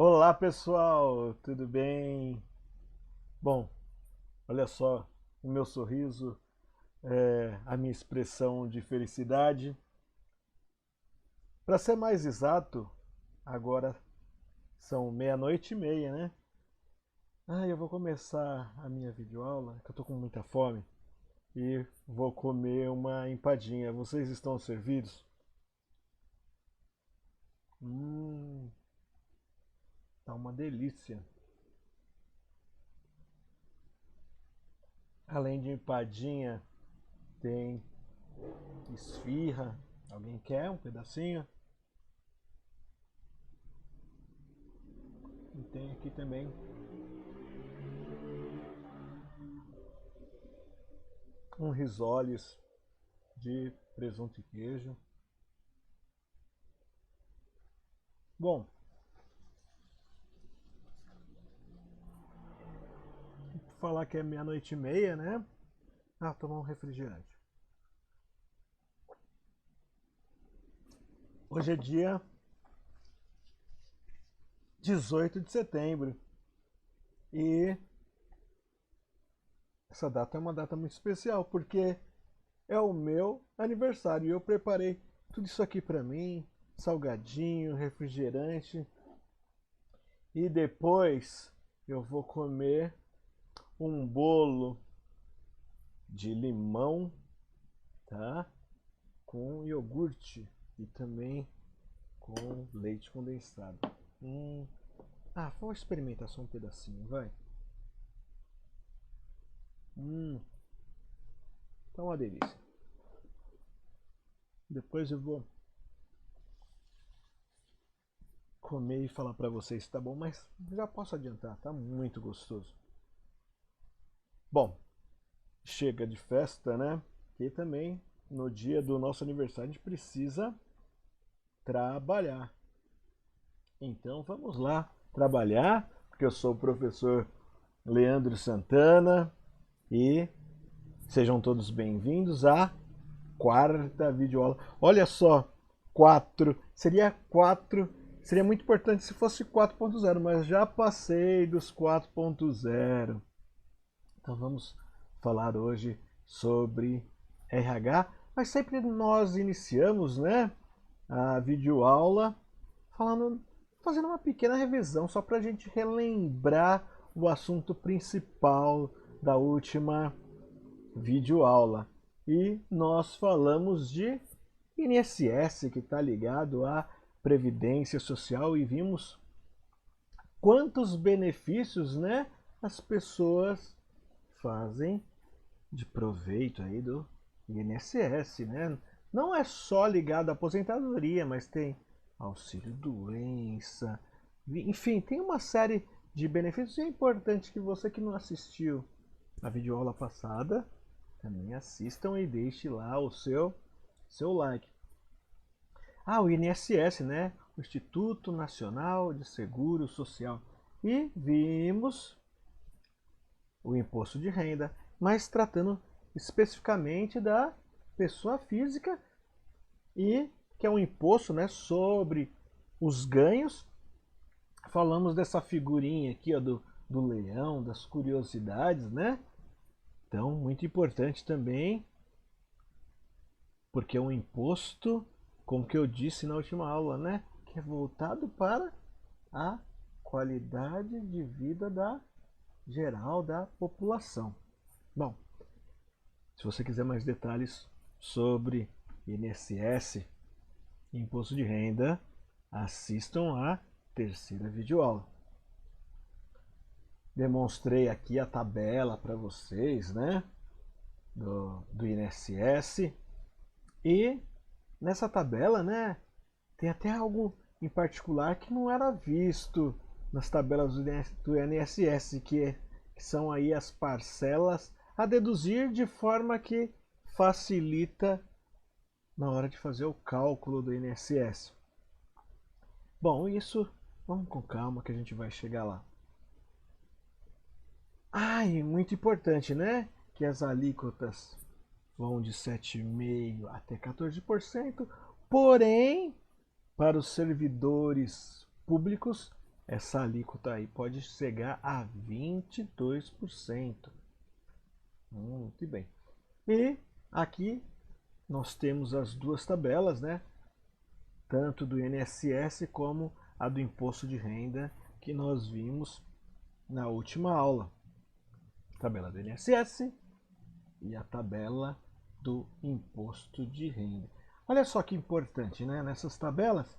Olá pessoal, tudo bem? Bom, olha só, o meu sorriso, a minha expressão de felicidade. Para ser mais exato, agora são meia-noite e meia, né? Eu vou começar a minha videoaula, que eu tô com muita fome, e vou comer uma empadinha. Vocês estão servidos? Hum, tá uma delícia. Além de empadinha, tem esfirra. Alguém quer um pedacinho? E tem aqui também um risoles de presunto e queijo. Bom, falar que é meia-noite e meia, né? Tomar um refrigerante. Hoje é dia 18 de setembro e essa data é uma data muito especial porque é o meu aniversário e eu preparei tudo isso aqui para mim, salgadinho, refrigerante, e depois eu vou comer um bolo de limão, tá? Com iogurte e também com leite condensado. Hum. Vou experimentar só um pedacinho, vai. Tá uma delícia. Depois eu vou comer e falar pra vocês se tá bom, mas já posso adiantar, tá muito gostoso. Bom, chega de festa, né? E também no dia do nosso aniversário a gente precisa trabalhar. Então vamos lá trabalhar, porque eu sou o professor Leandro Santana e sejam todos bem-vindos à quarta videoaula. Olha só, 4. Seria muito importante se fosse 4.0, mas já passei dos 4.0. Então vamos falar hoje sobre RH, mas sempre nós iniciamos, né, a videoaula falando, fazendo uma pequena revisão só para a gente relembrar o assunto principal da última videoaula. E nós falamos de INSS, que está ligado à Previdência Social, e vimos quantos benefícios, né, as pessoas fazem de proveito aí do INSS, né? Não é só ligado à aposentadoria, mas tem auxílio doença, enfim, tem uma série de benefícios. E é importante que você que não assistiu a videoaula passada também assistam e deixe lá o seu like. O INSS, né? O Instituto Nacional de Seguro Social. E vimos o imposto de renda, mas tratando especificamente da pessoa física, e que é um imposto, né, sobre os ganhos. Falamos dessa figurinha aqui, ó, do leão, das curiosidades, né? Então, muito importante também, porque é um imposto, como que eu disse na última aula, né, que é voltado para a qualidade de vida da geral da população. Bom, se você quiser mais detalhes sobre INSS e imposto de renda, assistam a terceira videoaula. Demonstrei aqui a tabela para vocês, né, do INSS. E nessa tabela, né, tem até algo em particular que não era visto nas tabelas do INSS, que são aí as parcelas a deduzir de forma que facilita na hora de fazer o cálculo do INSS. Bom, isso vamos com calma que a gente vai chegar lá. E muito importante, né? Que as alíquotas vão de 7,5% até 14%, porém, para os servidores públicos essa alíquota aí pode chegar a 22%. Muito bem. E aqui nós temos as duas tabelas, né? Tanto do INSS como a do imposto de renda que nós vimos na última aula. A tabela do INSS e a tabela do imposto de renda. Olha só que importante, né? Nessas tabelas,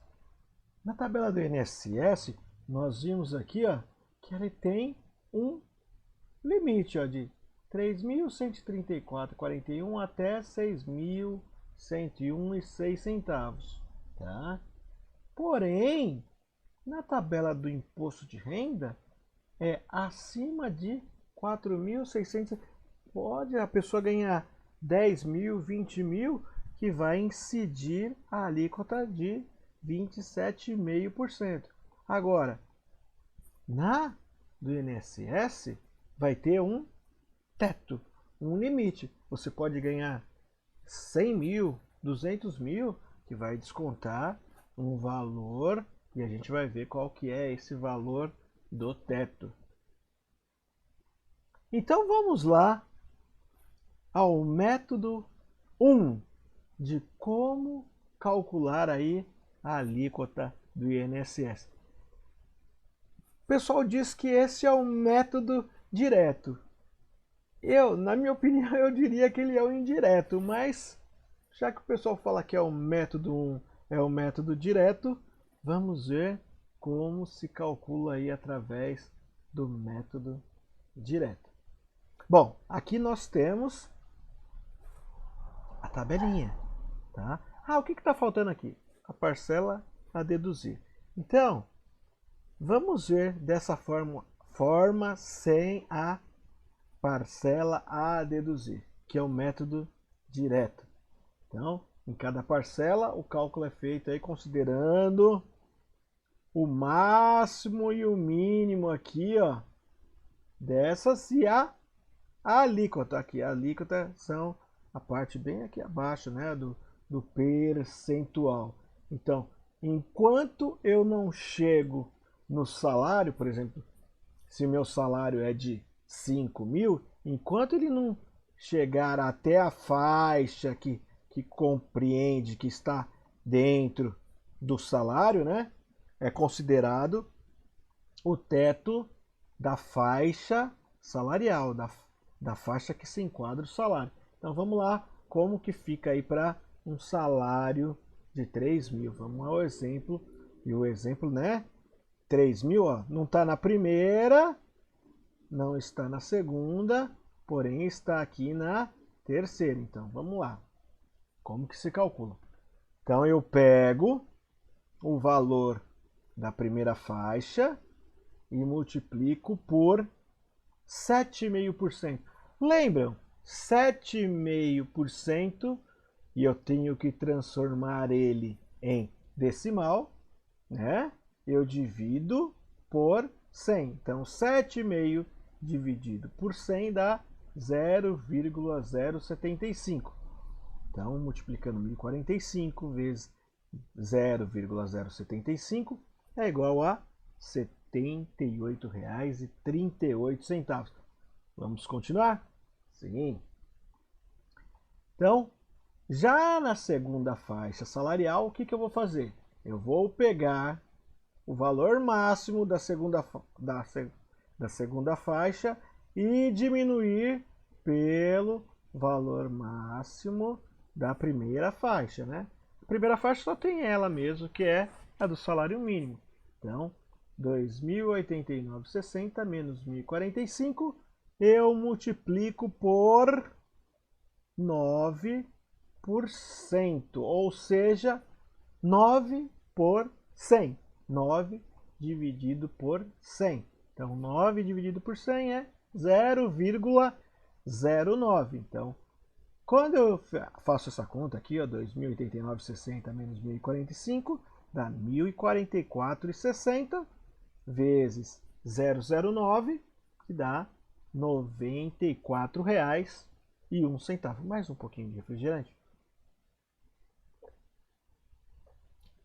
na tabela do INSS, nós vimos aqui, ó, que ele tem um limite, ó, de 3.134,41 até 6.101,06 centavos, tá? Porém, na tabela do imposto de renda, é acima de 4.600. Pode a pessoa ganhar 10 mil, 20 mil, que vai incidir a alíquota de 27,5%. Agora, na do INSS, vai ter um teto, um limite. Você pode ganhar 100 mil, 200 mil, que vai descontar um valor, e a gente vai ver qual que é esse valor do teto. Então vamos lá ao método 1 de como calcular aí a alíquota do INSS. O pessoal diz que esse é o método direto. Na minha opinião, eu diria que ele é o indireto, mas já que o pessoal fala que é o método 1, é o método direto, vamos ver como se calcula aí através do método direto. Bom, aqui nós temos a tabelinha, tá? O que está faltando aqui? A parcela a deduzir. Então, vamos ver dessa forma sem a parcela a deduzir, que é o método direto. Então, em cada parcela, o cálculo é feito aí considerando o máximo e o mínimo aqui, ó, dessas e a alíquota aqui. A alíquota são a parte bem aqui abaixo, né, do percentual. Então, enquanto eu não chego no salário, por exemplo, se meu salário é de 5 mil, enquanto ele não chegar até a faixa que compreende, que está dentro do salário, né, é considerado o teto da faixa salarial, da faixa que se enquadra o salário. Então vamos lá, como que fica aí para um salário de 3 mil. Vamos ao exemplo, e o exemplo, né, 3 mil, ó, não está na primeira, não está na segunda, porém está aqui na terceira. Então vamos lá, como que se calcula? Então eu pego o valor da primeira faixa e multiplico por 7,5%. Lembram? 7,5%, e eu tenho que transformar ele em decimal, né? Eu divido por 100. Então, 7,5 dividido por 100 dá 0,075. Então, multiplicando 1.045 vezes 0,075 é igual a R$ 78,38. Vamos continuar? Sim. Então, já na segunda faixa salarial, o que eu vou fazer? Eu vou pegar o valor máximo da segunda faixa e diminuir pelo valor máximo da primeira faixa, né? A primeira faixa só tem ela mesmo, que é a do salário mínimo. Então, 2.089,60 menos 1.045, eu multiplico por 9%, ou seja, 9 por 100. 9 dividido por 100. Então, 9 dividido por 100 é 0,09. Então, quando eu faço essa conta aqui, 2.089,60 menos 1.045, dá 1.044,60 vezes 0,09, que dá R$ 94,01. Mais um pouquinho de refrigerante.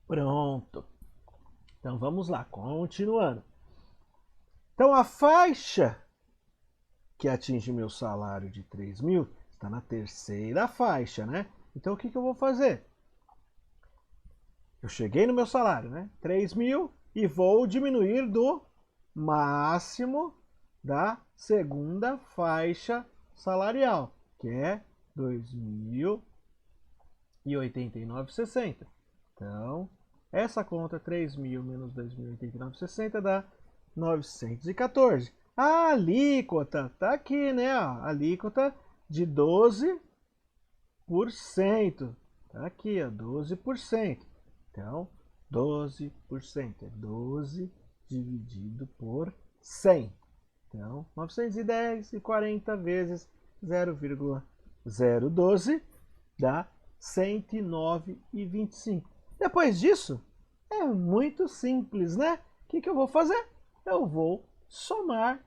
Pronto. Então vamos lá, continuando. Então a faixa que atinge meu salário de 3.000 está na terceira faixa, né? Então o que eu vou fazer? Eu cheguei no meu salário, né? 3.000 e vou diminuir do máximo da segunda faixa salarial, que é 2.089,60. Então, essa conta 3.000 menos 2.089,60 dá 914. A alíquota tá aqui, né? A alíquota de 12%. Tá aqui, ó, 12%. Então, 12% é 12 dividido por 100. Então, 910,40 vezes 0,012 dá 109,25. Depois disso, é muito simples, né? O que eu vou fazer? Eu vou somar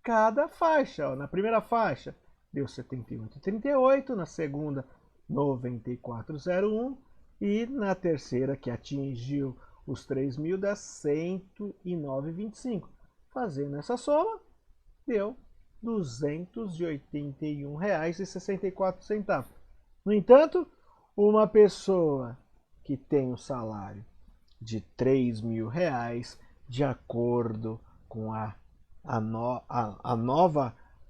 cada faixa. Ó, na primeira faixa deu 78,38, na segunda 94,01 e na terceira, que atingiu os 3.000, dá 109,25. Fazendo essa soma, deu R$ 281,64. No entanto, uma pessoa que tem um salário de R$ 3.000, de acordo com o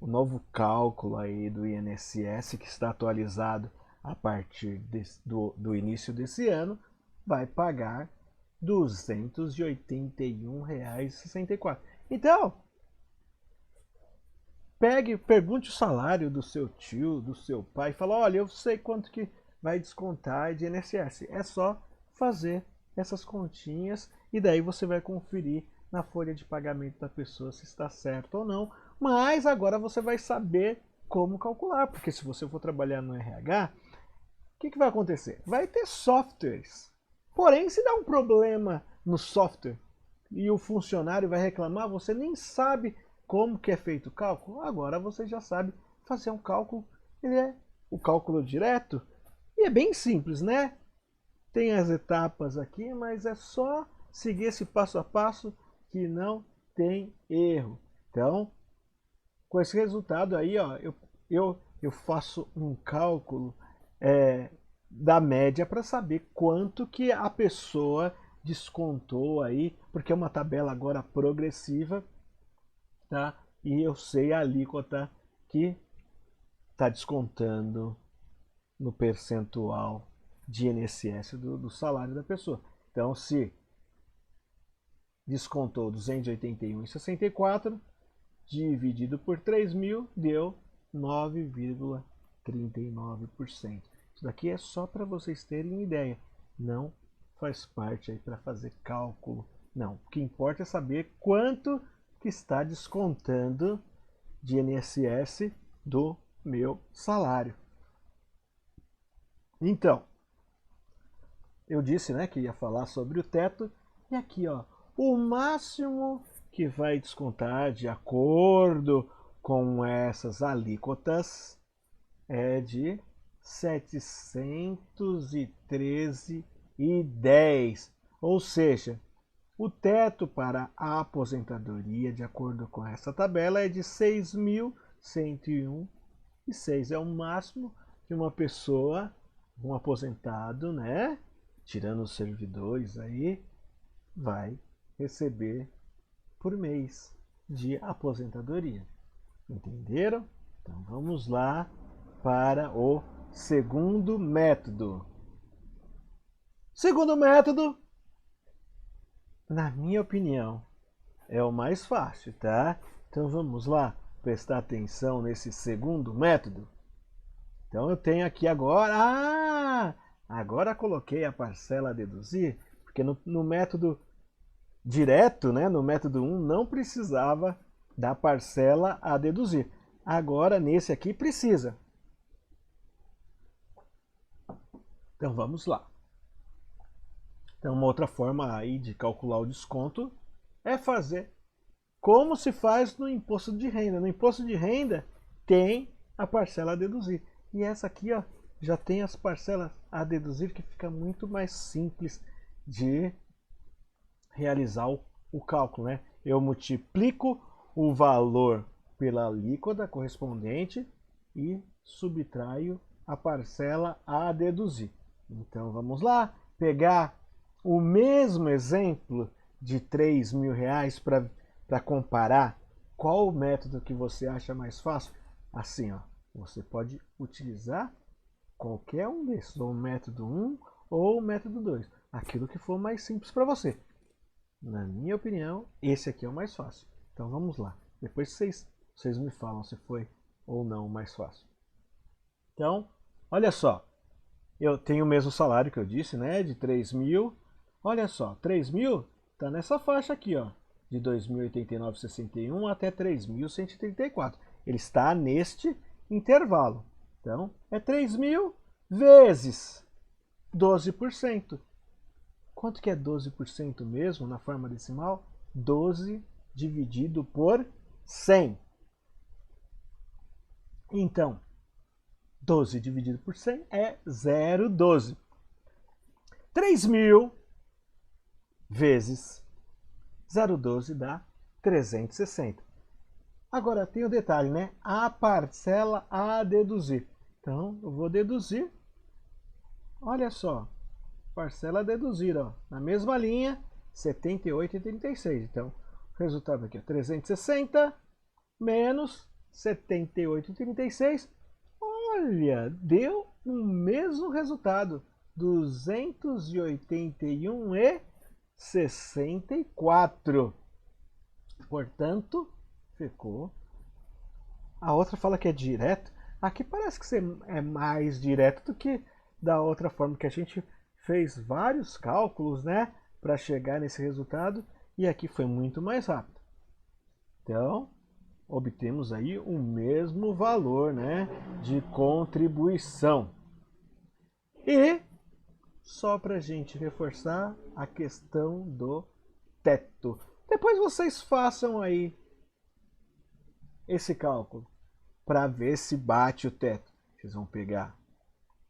novo cálculo aí do INSS, que está atualizado a partir do início desse ano, vai pagar R$ 281,64. Então, pergunte o salário do seu tio, do seu pai, e fala, olha, eu sei quanto que vai descontar de INSS. É só fazer essas continhas e daí você vai conferir na folha de pagamento da pessoa se está certo ou não. Mas agora você vai saber como calcular, porque se você for trabalhar no RH, o que vai acontecer? Vai ter softwares. Porém, se dá um problema no software e o funcionário vai reclamar, você nem sabe como que é feito o cálculo. Agora você já sabe fazer um cálculo. Ele é o cálculo direto e é bem simples, né? Tem as etapas aqui, mas é só seguir esse passo a passo que não tem erro. Então, com esse resultado aí, ó, eu faço um cálculo da média para saber quanto que a pessoa descontou aí, porque é uma tabela agora progressiva, tá? E eu sei a alíquota que está descontando no percentual de INSS do salário da pessoa. Então, se descontou 281,64 dividido por 3.000 deu 9,39%. Isso daqui é só para vocês terem uma ideia. Não faz parte aí para fazer cálculo. Não. O que importa é saber quanto que está descontando de INSS do meu salário. Então, eu disse, né, que ia falar sobre o teto. E aqui, ó, o máximo que vai descontar de acordo com essas alíquotas é de 713,10. Ou seja, o teto para a aposentadoria, de acordo com essa tabela, é de 6.101,06. É o máximo que uma pessoa, um aposentado, né, tirando os servidores aí, vai receber por mês de aposentadoria. Entenderam? Então vamos lá para o segundo método. Segundo método, na minha opinião, é o mais fácil, tá? Então vamos lá prestar atenção nesse segundo método. Então eu tenho aqui agora, agora coloquei a parcela a deduzir, porque no método direto, né, no método 1, não precisava da parcela a deduzir. Agora nesse aqui precisa. Então vamos lá. Então uma outra forma aí de calcular o desconto é fazer como se faz no imposto de renda. No imposto de renda tem a parcela a deduzir. E essa aqui, ó, já tem as parcelas a deduzir, que fica muito mais simples de realizar o cálculo, né? Eu multiplico o valor pela alíquota correspondente e subtraio a parcela a deduzir. Então vamos lá, pegar o mesmo exemplo de R$3.000 para comparar qual o método que você acha mais fácil. Assim, ó, você pode utilizar qualquer um desses, ou o método 1 ou o método 2, aquilo que for mais simples para você. Na minha opinião, esse aqui é o mais fácil. Então vamos lá. Depois vocês me falam se foi ou não o mais fácil. Então, olha só. Eu tenho o mesmo salário que eu disse, né? De 3.000. Olha só, 3.000 está nessa faixa aqui, ó. De 2.089,61 até 3.134. Ele está neste intervalo. Então, é 3.000 vezes 12%. Quanto que é 12% mesmo na forma decimal? 12 dividido por 100. Então, 12 dividido por 100 é 0,12. 3.000 vezes 0,12 dá 360. Agora tem o detalhe, né? A parcela a deduzir. Então, eu vou deduzir. Olha só. Parcela a deduzir, ó. Na mesma linha, 78,36. Então, o resultado aqui é 360 menos 78,36. Olha, deu o mesmo resultado. 281,64. Portanto, ficou. A outra fala que é direto. Aqui parece que é mais direto do que da outra forma, que a gente fez vários cálculos, né, para chegar nesse resultado, e aqui foi muito mais rápido. Então, obtemos aí o mesmo valor, né, de contribuição. E só para a gente reforçar a questão do teto. Depois vocês façam aí esse cálculo para ver se bate o teto. Vocês vão pegar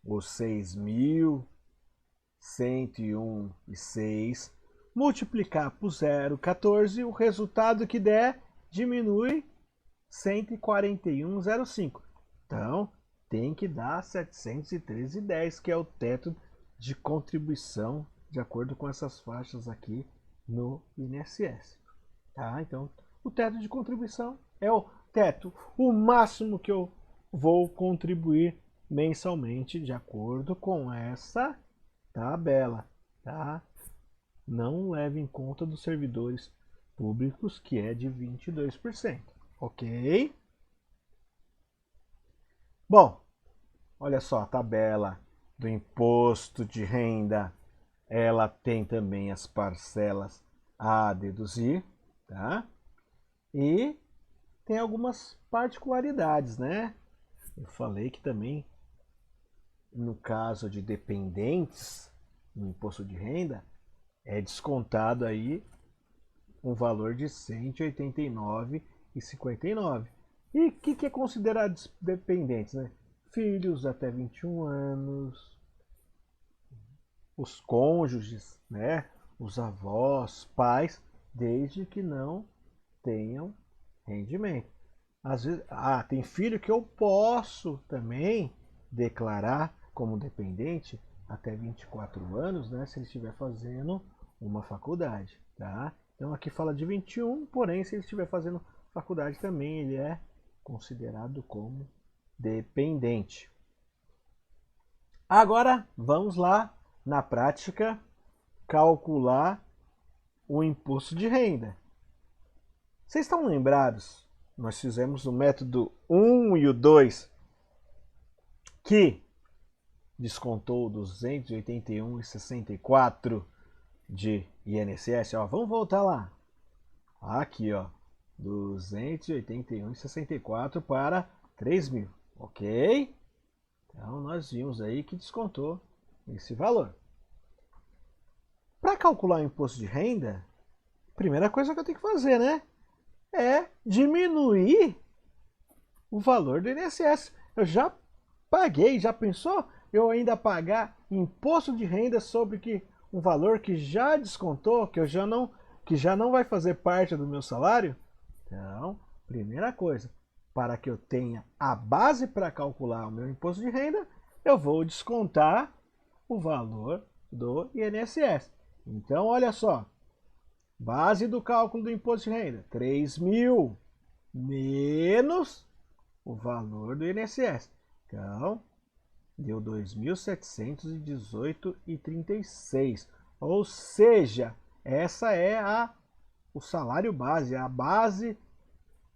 os 6.101,6, multiplicar por 0,14, o resultado que der diminui 141,05. Então, tem que dar 713,10, que é o teto de contribuição, de acordo com essas faixas aqui no INSS. Tá? Então, o teto de contribuição é o teto, o máximo que eu vou contribuir mensalmente, de acordo com essa tabela. Tá? Não leve em conta dos servidores públicos, que é de 22%. Ok? Bom, olha só a tabela do imposto de renda. Ela tem também as parcelas a deduzir, tá? E tem algumas particularidades, né? Eu falei que também, no caso de dependentes no imposto de renda, é descontado aí um valor de R$ 189,59. E o que é considerado dependentes, né? Filhos até 21 anos, os cônjuges, né? Os avós, pais, desde que não tenham rendimento. Às vezes, tem filho que eu posso também declarar como dependente até 24 anos, né? Se ele estiver fazendo uma faculdade, tá? Então aqui fala de 21, porém se ele estiver fazendo faculdade também ele é considerado como dependente. Agora vamos lá na prática calcular o imposto de renda. Vocês estão lembrados? Nós fizemos o método 1 e o 2 que descontou 281,64 de INSS. Ó, vamos voltar lá. Aqui, ó, 281,64 para 3.000, ok? Então nós vimos aí que descontou esse valor. Para calcular o imposto de renda, a primeira coisa que eu tenho que fazer, né, é diminuir o valor do INSS. Eu já paguei, já pensou eu ainda pagar imposto de renda sobre um valor que já descontou, que já não vai fazer parte do meu salário? Então, Primeira coisa, para que eu tenha a base para calcular o meu imposto de renda, eu vou descontar o valor do INSS. Então, olha só, base do cálculo do imposto de renda, 3.000 menos o valor do INSS. Então, deu 2.718,36. Ou seja, essa é o salário base, a base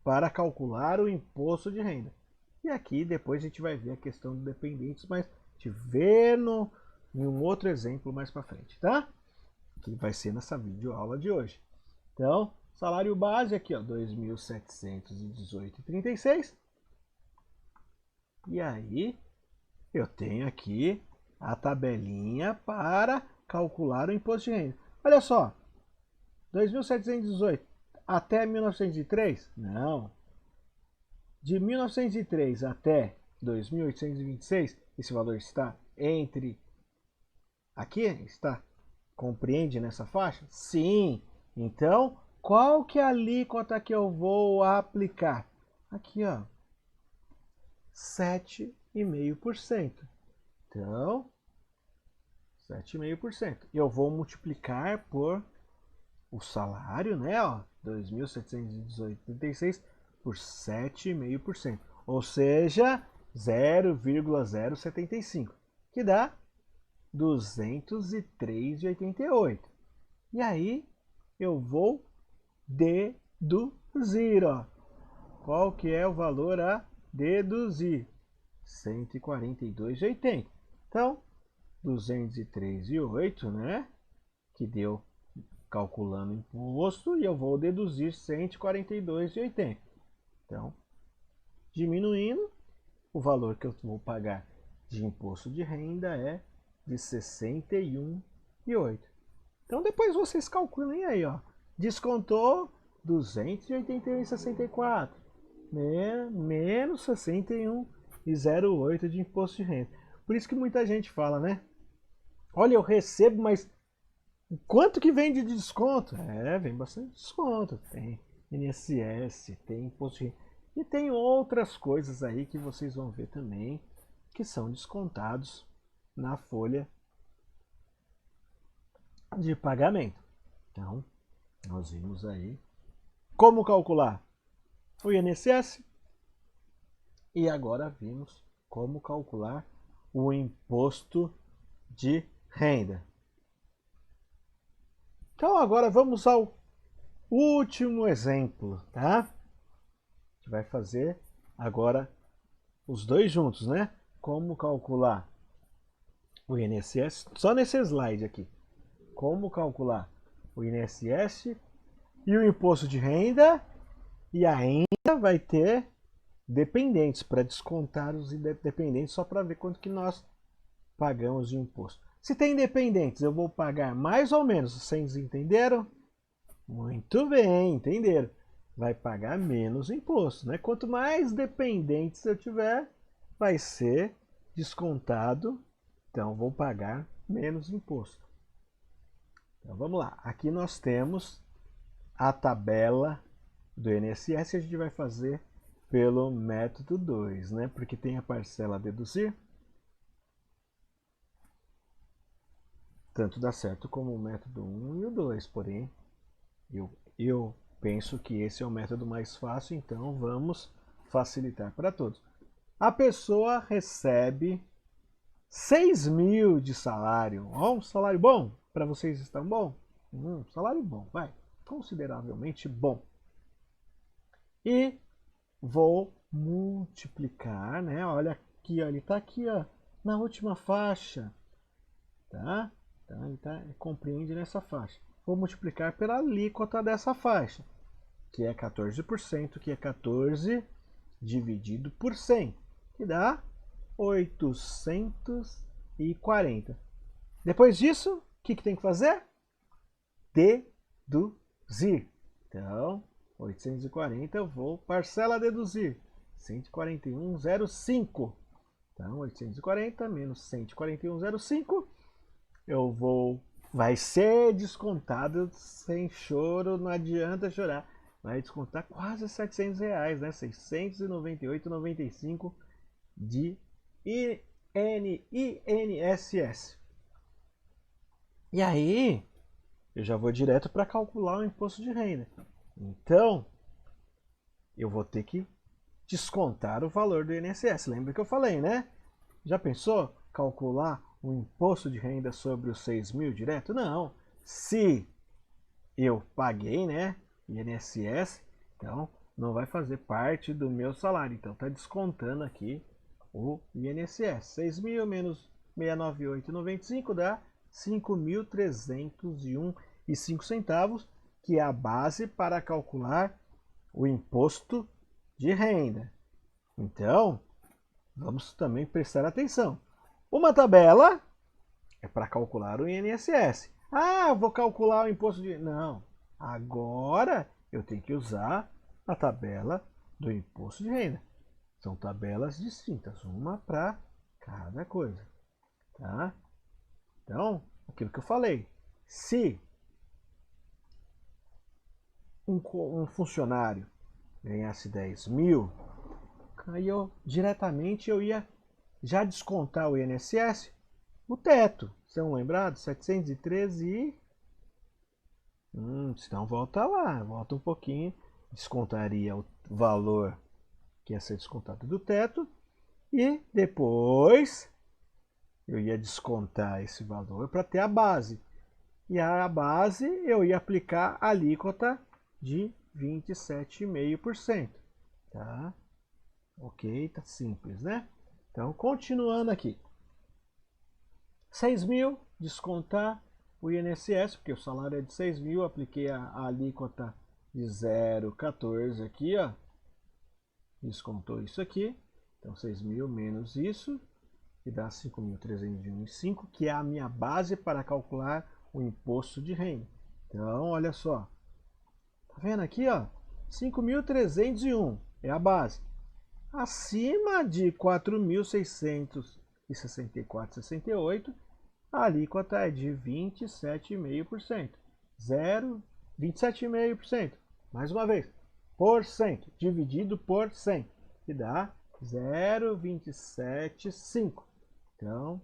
para calcular o imposto de renda. E aqui depois a gente vai ver a questão dos dependentes, mas a gente vê em um outro exemplo mais para frente, tá? Que vai ser nessa videoaula de hoje. Então, salário base aqui, ó, 2.718,36. E aí, eu tenho aqui a tabelinha para calcular o imposto de renda. Olha só, 2.718 até 1903? Não. De 1903 até 2.826, esse valor está entre... Aqui está? Compreende nessa faixa? Sim. Então, qual que é a alíquota que eu vou aplicar? Aqui, ó. 7,5%. Então, 7,5%. Eu vou multiplicar por o salário, né, ó, 2.718,36 por 7,5%. Ou seja, 0,075, que dá 203,88. E aí eu vou deduzir, ó. Qual que é o valor a deduzir? 142,80. Então, 203,8, né? Que deu calculando o imposto, e eu vou deduzir 142,80. Então, diminuindo, o valor que eu vou pagar de imposto de renda é de 61,8. Então, depois vocês calculem aí, ó. Descontou 281,64 menos 61,08 de imposto de renda. Por isso que muita gente fala, né? Olha, eu recebo, mas quanto que vem de desconto? Vem bastante desconto. Tem INSS, tem imposto de renda. E tem outras coisas aí que vocês vão ver também que são descontados na folha de pagamento. Então, nós vimos aí como calcular o INSS e agora vimos como calcular o imposto de renda. Então agora vamos ao último exemplo, tá? A gente vai fazer agora os dois juntos, né? Como calcular o INSS, só nesse slide aqui. Como calcular o INSS e o imposto de renda, e ainda vai ter dependentes, para descontar os dependentes, só para ver quanto que nós pagamos de imposto. Se tem dependentes, eu vou pagar mais ou menos. Vocês entenderam? Muito bem, entenderam. Vai pagar menos imposto, né? Quanto mais dependentes eu tiver, vai ser descontado. Então, vou pagar menos imposto. Então, vamos lá. Aqui nós temos a tabela do INSS. A gente vai fazer pelo método 2, né? Porque tem a parcela a deduzir. Tanto dá certo como o método 1 e o 2, porém eu penso que esse é o método mais fácil, então vamos facilitar para todos. A pessoa recebe 6.000 de salário. Ó, um salário bom? Para vocês está bom? Salário bom, vai. Consideravelmente bom. E vou multiplicar, né? Olha aqui, ó, ele está aqui, ó, na última faixa, tá? Então, ele compreende nessa faixa. Vou multiplicar pela alíquota dessa faixa, que é 14%, que é 14 dividido por 100, que dá 840. Depois disso, o que tem que fazer? Deduzir. Então, 840 eu vou parcela a deduzir, 141,05. Então, 840 menos 141,05, eu vou... vai ser descontado sem choro, não adianta chorar. vai descontar quase R$ 700, né? 698,95 de INSS. E aí, eu já vou direto para calcular o imposto de renda. Então, eu vou ter que descontar o valor do INSS. Lembra que eu falei, né? Já pensou calcular o imposto de renda sobre os 6 mil direto? Não. Se eu paguei, né, INSS, então não vai fazer parte do meu salário. Então tá descontando aqui o INSS. 6 mil menos 698,95 dá 5.301,05 centavos, que é a base para calcular o imposto de renda. Então, vamos também prestar atenção. Uma tabela é para calcular o INSS. Ah, eu vou calcular o imposto de... Não, agora eu tenho que usar a tabela do imposto de renda. São tabelas distintas, uma para cada coisa. Tá? Então, aquilo que eu falei. Se um funcionário ganhasse 10 mil, aí diretamente eu ia já descontar o INSS, o teto. São lembrados? 713 e... então volta lá, volta um pouquinho. Descontaria o valor que ia ser descontado do teto. E depois eu ia descontar esse valor para ter a base. E a base eu ia aplicar a alíquota de 27,5%. Tá? Ok, tá simples, né? Então, continuando aqui. 6 mil, descontar o INSS, porque o salário é de 6 mil, apliquei a alíquota de 0,14 aqui, ó. Descontou isso aqui. Então, 6 mil menos isso, que dá 5.301,05, que é a minha base para calcular o imposto de renda. Então, olha só. Tá vendo aqui, ó? 5.301 é a base. Acima de 4.664,68, a alíquota é de 27,5%. 27,5%. Mais uma vez, por cento, dividido por 100, que dá 0,275. Então,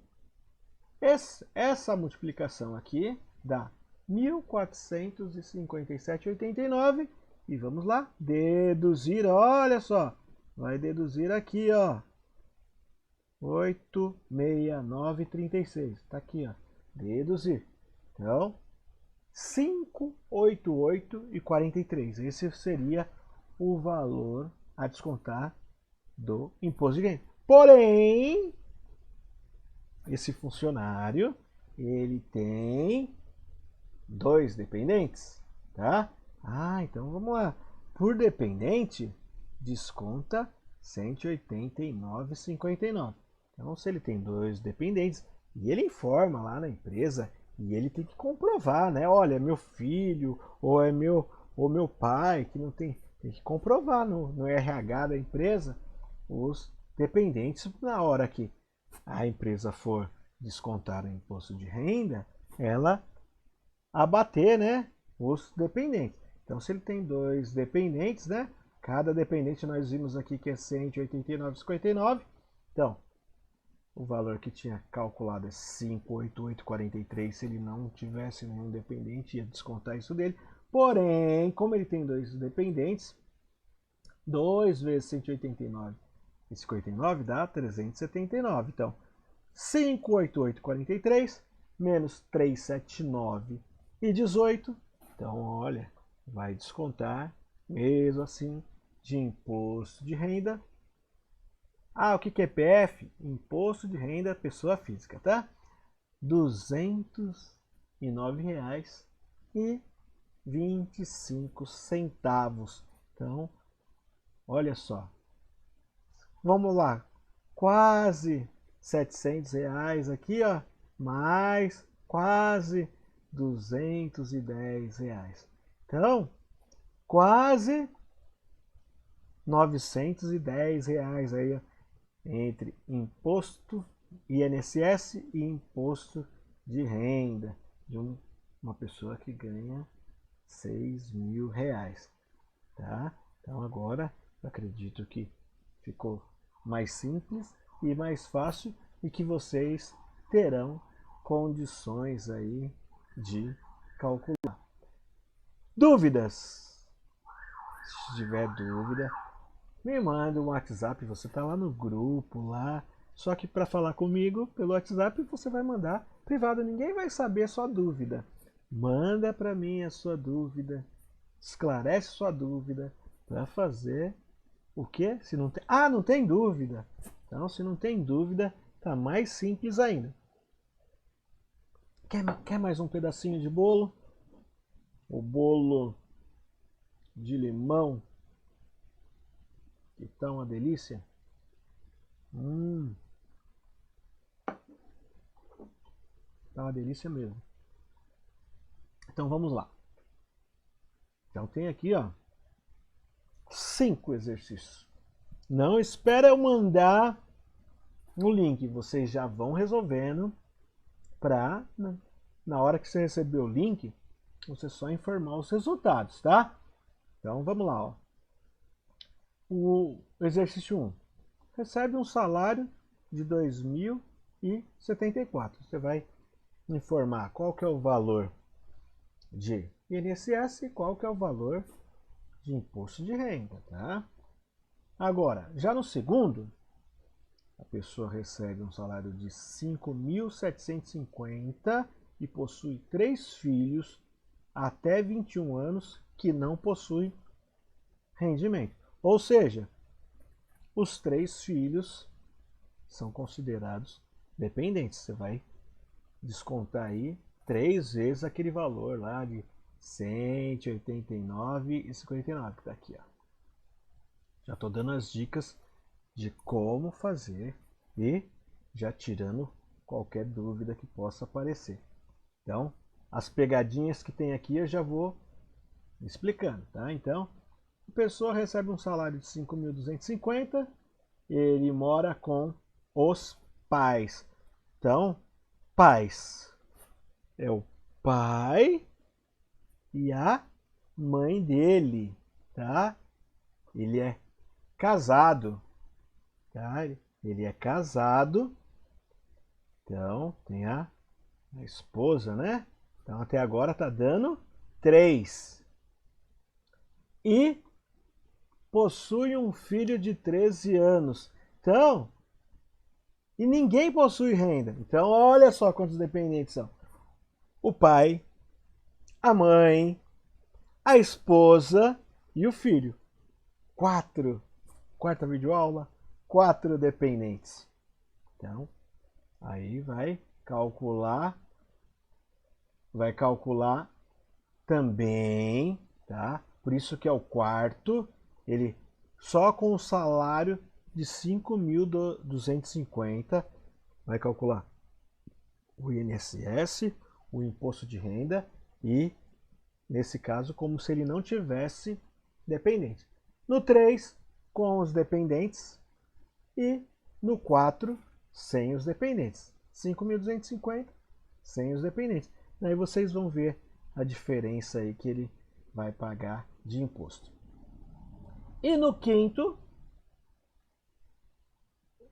essa multiplicação aqui dá 1.457,89. E vamos lá, deduzir, olha só, vai deduzir aqui, ó, 869,36. Tá aqui, ó, deduzir. Então, 588,43. Esse seria o valor a descontar do imposto de renda. Porém, esse funcionário, ele tem 2 dependentes, tá? Ah, então vamos lá. Por dependente, desconta R$ 189,59. Então, se ele tem 2 dependentes, e ele informa lá na empresa, e ele tem que comprovar, né? Olha, é meu filho, ou é meu pai, que não tem que comprovar no RH da empresa os dependentes. Na hora que a empresa for descontar o imposto de renda, ela abater, né, os dependentes. Então, se ele tem 2 dependentes, né, cada dependente nós vimos aqui que é 189,59. Então, o valor que tinha calculado é 588,43. Se ele não tivesse nenhum dependente, ia descontar isso dele. Porém, como ele tem 2 dependentes, 2 vezes 189,59 dá 379. Então, 588,43 menos 379,18. Então, olha, vai descontar, mesmo assim, de imposto de renda. Ah, o que é PF? Imposto de renda pessoa física, tá? R$ 209,25. Então, olha só. Vamos lá. Quase R$ 700 aqui, ó. Mais quase R$ 210. Então, quase R$ 910 aí, ó, entre imposto INSS e imposto de renda de uma pessoa que ganha R$ 6.000. tá? Então agora eu acredito que ficou mais simples e mais fácil e que vocês terão condições aí de calcular. Dúvidas? Se tiver dúvida, me manda um WhatsApp, você está lá no grupo lá. Só que para falar comigo pelo WhatsApp você vai mandar privado, ninguém vai saber a sua dúvida. Manda para mim a sua dúvida, esclarece sua dúvida para fazer o quê? Se não tem, não tem dúvida. Então, se não tem dúvida, tá mais simples ainda. Quer mais um pedacinho de bolo? O bolo de limão, que tá uma delícia. Tá uma delícia mesmo. Então vamos lá. Então tem aqui, ó, 5 exercícios. Não espera eu mandar o link, vocês já vão resolvendo para na hora que você receber o link, você só informar os resultados, tá? Então vamos lá, ó. O exercício 1. Recebe um salário de 2.074. Você vai informar qual que é o valor de INSS e qual que é o valor de imposto de renda, tá? Agora, já no segundo, a pessoa recebe um salário de 5.750 e possui 3 filhos até 21 anos que não possuem rendimento. Ou seja, os 3 filhos são considerados dependentes. Você vai descontar aí 3 vezes aquele valor lá de 189,59 que está aqui, ó. Já estou dando as dicas de como fazer e já tirando qualquer dúvida que possa aparecer. Então, as pegadinhas que tem aqui eu já vou explicando, tá? Então, a pessoa recebe um salário de 5.250, ele mora com os pais. Então, pais é o pai e a mãe dele, tá? Ele é casado, tá? Ele é casado, então tem a esposa, né? Então até agora tá dando 3. E possui um filho de 13 anos. Então, e ninguém possui renda. Então olha só quantos dependentes são. O pai, a mãe, a esposa e o filho. 4. Quarta videoaula, 4 dependentes. Então, aí vai calcular também, tá? Por isso que é o quarto, ele só com o salário de 5.250 vai calcular o INSS, o imposto de renda e, nesse caso, como se ele não tivesse dependente. No 3, com os dependentes e no 4, sem os dependentes. 5.250 sem os dependentes. Aí vocês vão ver a diferença aí que ele vai pagar de imposto. E no quinto,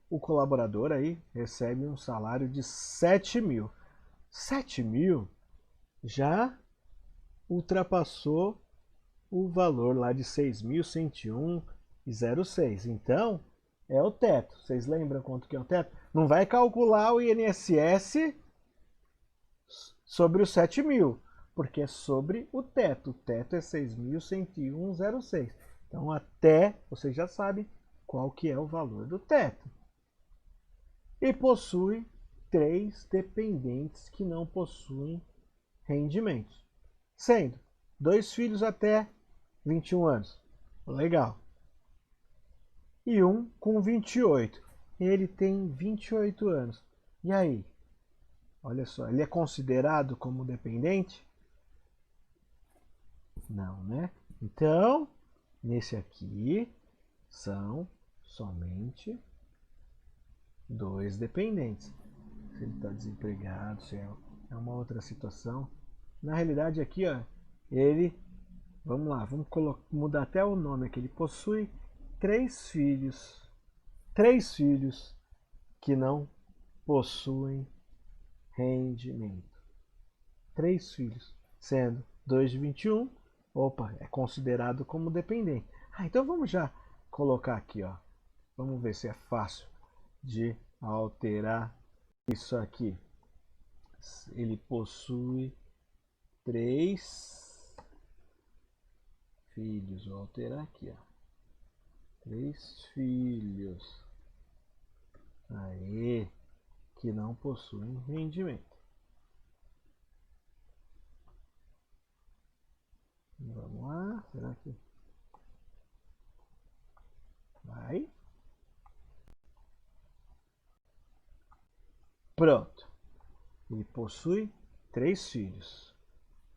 o colaborador aí recebe um salário de 7.000. 7.000 já ultrapassou o valor lá de 6.101,06. Então, é o teto. Vocês lembram quanto que é o teto? Não vai calcular o INSS sobre os 7.000, porque é sobre o teto. O teto é 6.101,06. Então, até vocês já sabem qual que é o valor do teto. E possui 3 dependentes que não possuem rendimentos, sendo 2 filhos até 21 anos. Legal. E um com 28. Ele tem 28 anos. E aí? Olha só, ele é considerado como dependente? Não, né? Então, nesse aqui são somente 2 dependentes. Se ele está desempregado, se é uma outra situação. Na realidade aqui, ó, ele Vamos lá, vamos mudar até o nome aqui. Ele possui 3 filhos. 3 filhos que não possuem rendimento. 3 filhos, sendo 2 de 21, opa, é considerado como dependente. Então vamos já colocar aqui, ó. Vamos ver se é fácil de alterar isso aqui. Ele possui 3 filhos. Vou alterar aqui, ó. 3 filhos. Aí, que não possuem rendimento. Vamos lá, será que vai? Pronto. Ele possui 3 filhos.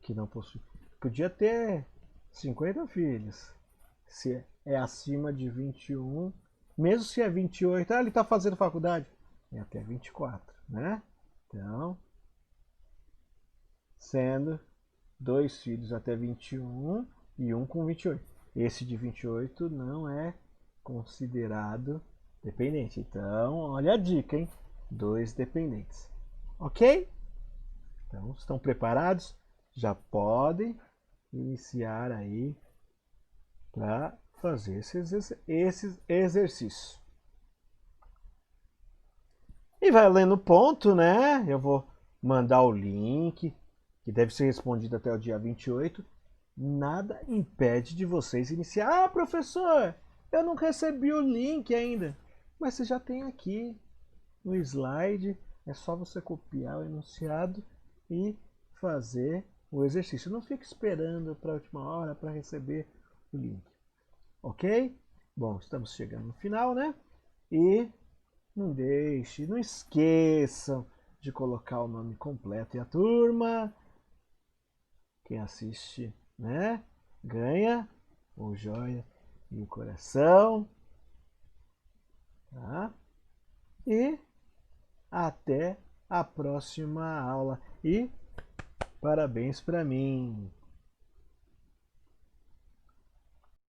Que não possui. Podia ter 50 filhos. Se é acima de 21, mesmo se é 28, ele está fazendo faculdade. É até 24, né? Então, sendo 2 filhos até 21 e um com 28. Esse de 28 não é considerado dependente. Então, olha a dica, hein? 2 dependentes. Ok? Então, estão preparados? Já podem iniciar aí para fazer esses exercícios. E vai lendo o ponto, né? Eu vou mandar o link, que deve ser respondido até o dia 28. Nada impede de vocês iniciar. Ah, professor, eu não recebi o link ainda. Mas você já tem aqui no slide. É só você copiar o enunciado e fazer o exercício. Não fique esperando para a última hora para receber o link. Ok? Bom, estamos chegando no final, né? E não esqueçam de colocar o nome completo e a turma. Quem assiste, né? Ganha o joia e o coração. Tá? E até a próxima aula. E parabéns para mim.